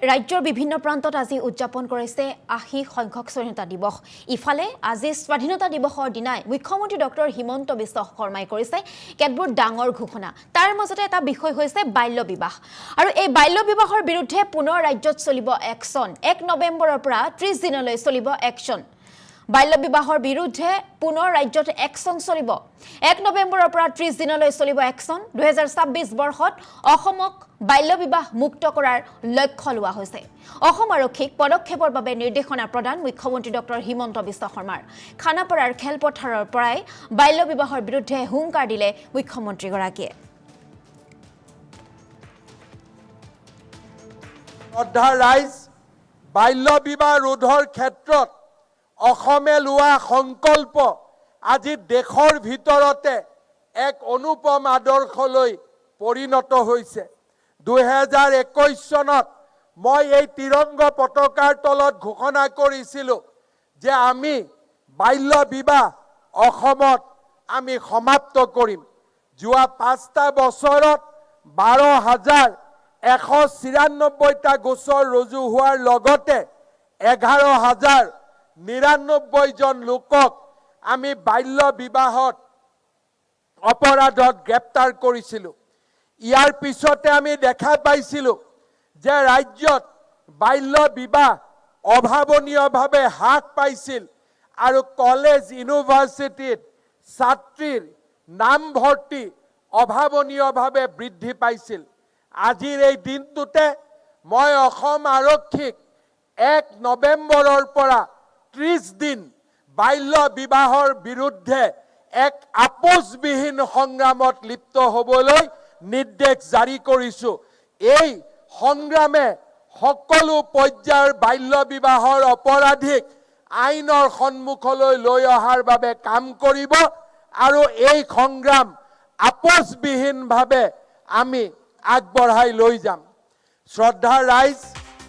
ৰাজ্যৰ বিভিন্ন প্ৰান্তত আজি উদযাপন কৰিছে ৮০ সংখ্যক স্বাধীনতা দিৱস। ইফালে আজি স্বাধীনতা দিৱসৰ দিনাই মুখ্যমন্ত্ৰী ডক্টৰ হিমন্ত বিশ্ব শৰ্মাই কৰিছে কেতবোৰ ডাঙৰ ঘোষণা। তাৰ মাজতে এটা বিষয় হৈছে বাল্য বিবাহ। আৰু এই বাল্য বিবাহৰ বিৰুদ্ধে পুনৰ ৰাজ্যত চলিব একশ্যন। ১ নৱেম্বৰৰ পৰা ৩০ দিনলৈ চলিব একশ্যন। বাল্য বিবাহৰ বিৰুদ্ধে পুনৰ ৰাজ্যত একশ্যন চলিব। ১ নৱেম্বৰৰ পৰা ৩০ দিনলৈ চলিব একশ্যন। ২০২৬ বৰ্ষত অসমক বাল্য বিবাহ মুক্ত কৰাৰ লক্ষ্য লোৱা হৈছে। অসম আৰক্ষীক পদক্ষেপৰ বাবে নিৰ্দেশনা প্ৰদান মুখ্যমন্ত্ৰী ডক্টৰ হিমন্ত বিশ্ব শৰ্মাৰ। খানাপাৰাৰ খেলপথাৰৰ পৰাই বাল্য বিবাহৰ বিৰুদ্ধে হুংকাৰ দিলে মুখ্যমন্ত্ৰীগৰাকীয়ে। শ্ৰদ্ধা ৰাইজ, বাল্য বিবাহ ৰোধৰ ক্ষেত্ৰত অসমে লোৱা সংকল্প আজি দেশৰ ভিতৰতে এক অনুপম আদৰ্শলৈ পৰিণত হৈছে। ২০২১ চনত মই এই তিৰংগ পতাকাৰ তলত ঘোষণা কৰিছিলোঁ যে আমি বাল্য বিবাহ অসমত আমি সমাপ্ত কৰিম। যোৱা ৫টা বছৰত ১২,১৯৪টা গোচৰ ৰুজু হোৱাৰ লগতে ১১,০৯৯ জন লোকক আমি বাল্য বিবাহত অপৰাধত গ্ৰেপ্তাৰ কৰিছিলোঁ। ইয়াৰ পিছতে আমি দেখা পাইছিলোঁ যে ৰাজ্যত বাল্য বিবাহ অভাৱনীয়ভাৱে হ্ৰাস পাইছিল আৰু কলেজ ইউনিভাৰ্চিটিত ছাত্ৰীৰ নামভৰ্তি অভাৱনীয়ভাৱে বৃদ্ধি পাইছিল। আজিৰ এই দিনটোতে মই অসম আৰক্ষীক ১ নৱেম্বৰৰ পৰা ৩০ দিন বাল্য বিবাহৰ বিৰুদ্ধে এক আপোচবিহীন সংগ্ৰামত লিপ্ত হ'বলৈ নিৰ্দেশ জাৰি কৰিছোঁ। এই সংগ্ৰামে সকলো পৰ্যায়ৰ বাল্য বিবাহৰ অপৰাধীক আইনৰ সন্মুখলৈ লৈ অহাৰ বাবে কাম কৰিব আৰু এই সংগ্ৰাম আপোচবিহীনভাৱে আমি আগবঢ়াই লৈ যাম। শ্ৰদ্ধা ৰাইজ,